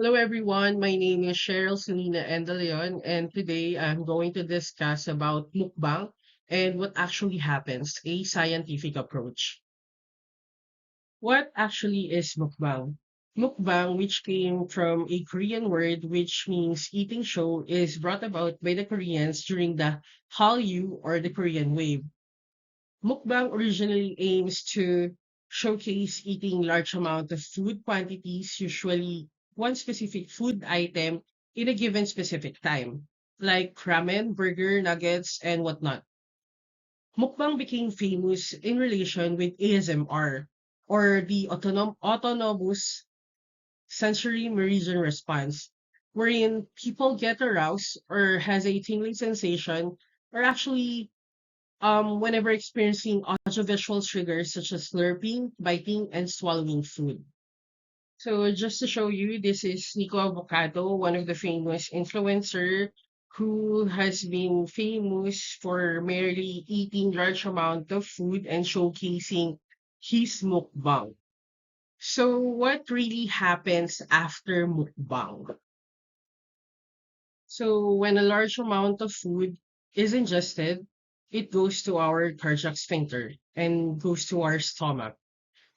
Hello everyone, my name is Cheryl Selena Endeleon and today I'm going to discuss about mukbang and what actually happens, a scientific approach. What actually is mukbang? Mukbang, which came from a Korean word which means eating show, is brought about by the Koreans during the Hallyu or the Korean wave. Mukbang originally aims to showcase eating large amount of food quantities, usually one specific food item in a given specific time, like ramen, burger, nuggets, and whatnot. Mukbang became famous in relation with ASMR, or the autonomous sensory meridian response, wherein people get aroused or has a tingling sensation, or actually whenever experiencing audiovisual triggers such as slurping, biting, and swallowing food. So just to show you, this is Nico Avocado, one of the famous influencer who has been famous for merely eating large amount of food and showcasing his mukbang. So what really happens after mukbang? So when a large amount of food is ingested, it goes to our cardiac sphincter and goes to our stomach.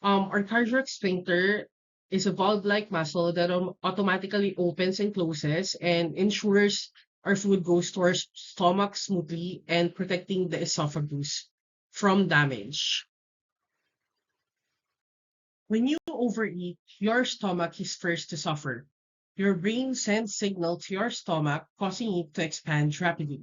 Our cardiac sphincter is a valve-like muscle that automatically opens and closes and ensures our food goes to our stomach smoothly and protecting the esophagus from damage. When you overeat, your stomach is first to suffer. Your brain sends signal to your stomach, causing it to expand rapidly.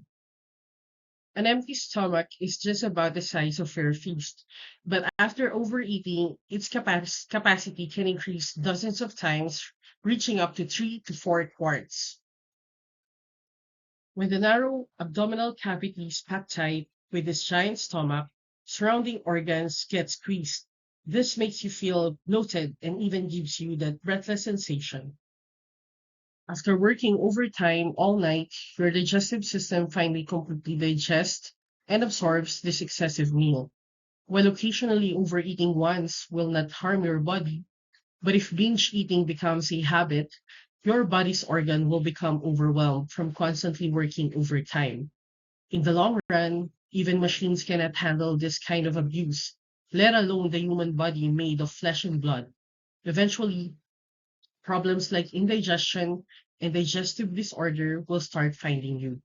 An empty stomach is just about the size of your feast, but after overeating, its capacity can increase dozens of times, reaching up to 3 to 4 quarts. When the narrow abdominal cavity is packed tight with this giant stomach, surrounding organs get squeezed. This makes you feel bloated and even gives you that breathless sensation. After working overtime all night, your digestive system finally completely digests and absorbs this excessive meal. While occasionally overeating once will not harm your body, but if binge eating becomes a habit, your body's organ will become overwhelmed from constantly working overtime. In the long run, even machines cannot handle this kind of abuse, let alone the human body made of flesh and blood. Eventually, problems like indigestion and digestive disorder will start finding you.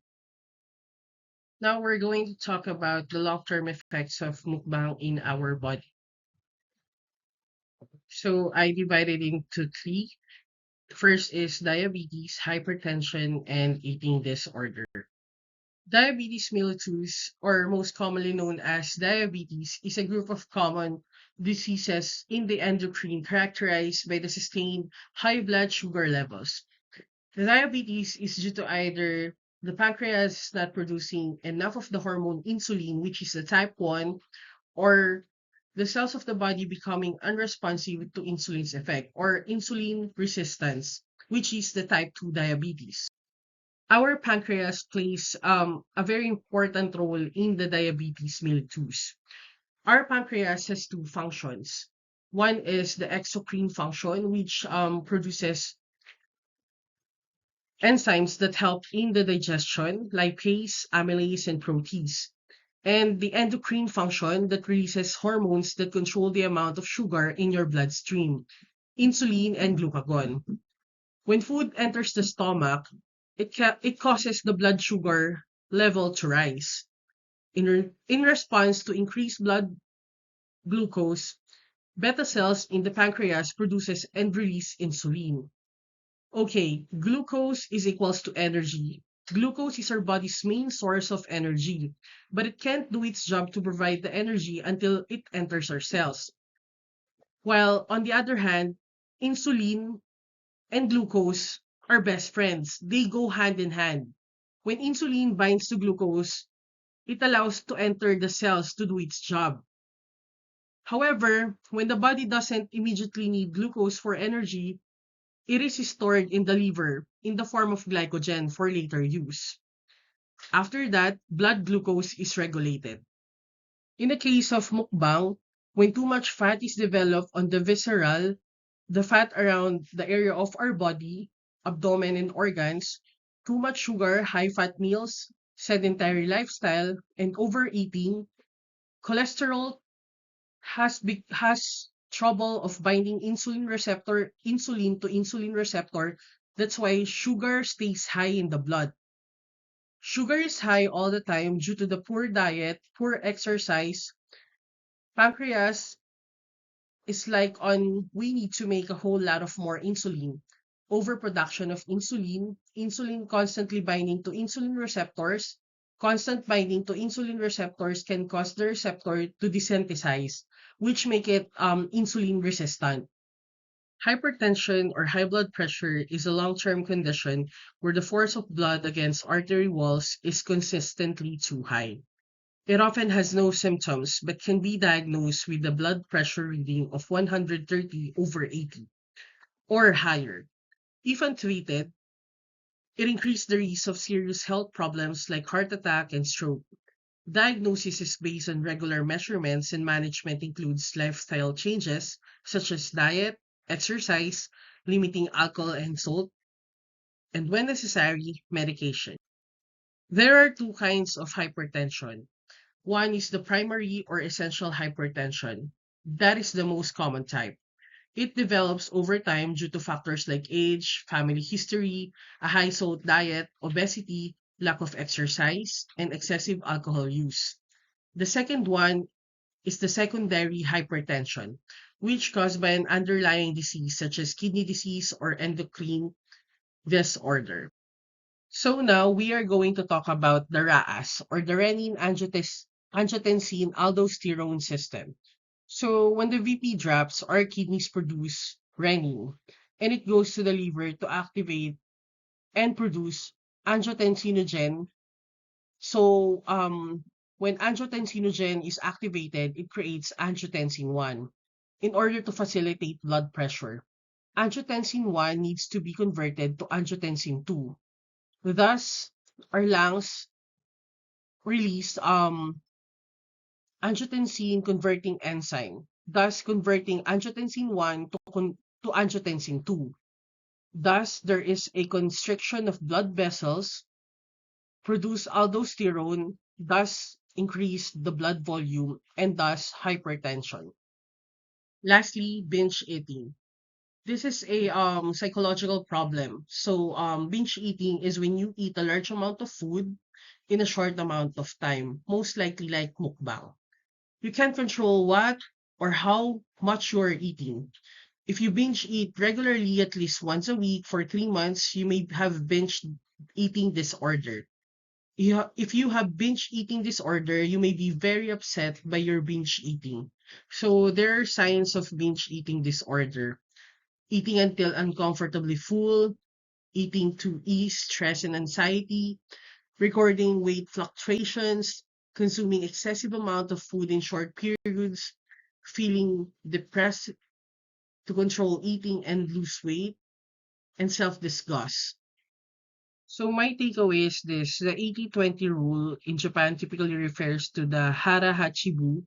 Now we're going to talk about the long-term effects of mukbang in our body. So I divided into three. First is diabetes, hypertension, and eating disorder. Diabetes mellitus, or most commonly known as diabetes, is a group of common diseases in the endocrine characterized by the sustained high blood sugar levels. The diabetes is due to either the pancreas not producing enough of the hormone insulin, which is the type 1, or the cells of the body becoming unresponsive to insulin's effect, or insulin resistance, which is the type 2 diabetes. Our pancreas plays a very important role in the diabetes mellitus. Our pancreas has two functions. One is the exocrine function, which produces enzymes that help in the digestion, lipase, amylase, and protease. And the endocrine function that releases hormones that control the amount of sugar in your bloodstream, insulin and glucagon. When food enters the stomach, it causes the blood sugar level to rise. In response to increased blood glucose, beta cells in the pancreas produces and release insulin. Okay, glucose is equals to energy. Glucose is our body's main source of energy, but it can't do its job to provide the energy until it enters our cells. While on the other hand, insulin and glucose are best friends. They go hand in hand. When insulin binds to glucose, it allows to enter the cells to do its job. However, when the body doesn't immediately need glucose for energy, it is stored in the liver in the form of glycogen for later use. After that, blood glucose is regulated. In the case of mukbang, when too much fat is developed on the visceral, the fat around the area of our body, abdomen, and organs, too much sugar, high fat meals, sedentary lifestyle, and overeating, cholesterol has trouble of binding insulin to insulin receptor. That's why sugar stays high in the blood. Sugar is high all the time due to the poor diet, poor exercise. Pancreas is like on we need to make a whole lot of more insulin. Overproduction of insulin, insulin constantly binding to insulin receptors. Constant binding to insulin receptors can cause the receptor to desensitize, which make it insulin resistant. Hypertension or high blood pressure is a long-term condition where the force of blood against artery walls is consistently too high. It often has no symptoms but can be diagnosed with a blood pressure reading of 130 over 80 or higher. If untreated, it increases the risk of serious health problems like heart attack and stroke. Diagnosis is based on regular measurements, and management includes lifestyle changes such as diet, exercise, limiting alcohol and salt, and when necessary, medication. There are two kinds of hypertension. One is the primary or essential hypertension. That is the most common type. It develops over time due to factors like age, family history, a high salt diet, obesity, lack of exercise, and excessive alcohol use. The second one is the secondary hypertension, which caused by an underlying disease such as kidney disease or endocrine disorder. So now we are going to talk about the RAAS or the renin-angiotensin aldosterone system. So when the VP drops, our kidneys produce renin, and it goes to the liver to activate and produce angiotensinogen. So when angiotensinogen is activated, it creates angiotensin 1 in order to facilitate blood pressure. Angiotensin 1 needs to be converted to angiotensin 2. Thus, our lungs release angiotensin converting enzyme, thus converting angiotensin 1 to angiotensin 2. Thus, there is a constriction of blood vessels, produce aldosterone, thus increase the blood volume, and thus hypertension. Lastly, binge eating. This is a psychological problem. So binge eating is when you eat a large amount of food in a short amount of time, most likely like mukbang. You can't control what or how much you are eating. If you binge eat regularly at least once a week for 3 months, you may have binge eating disorder. If you have binge eating disorder, you may be very upset by your binge eating. So there are signs of binge eating disorder: eating until uncomfortably full, eating to ease stress and anxiety, recording weight fluctuations, consuming excessive amount of food in short periods, feeling depressed to control eating and lose weight, and self-disgust. So my takeaway is this: the 80-20 rule in Japan typically refers to the Hara Hachibu,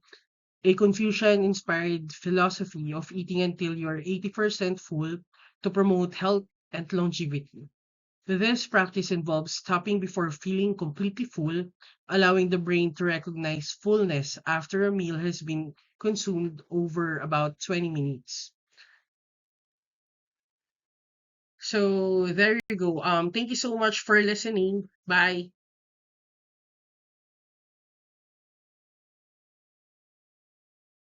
a Confucian-inspired philosophy of eating until you're 80% full to promote health and longevity. This practice involves stopping before feeling completely full, allowing the brain to recognize fullness after a meal has been consumed over about 20 minutes. So there you go. Thank you so much for listening. Bye.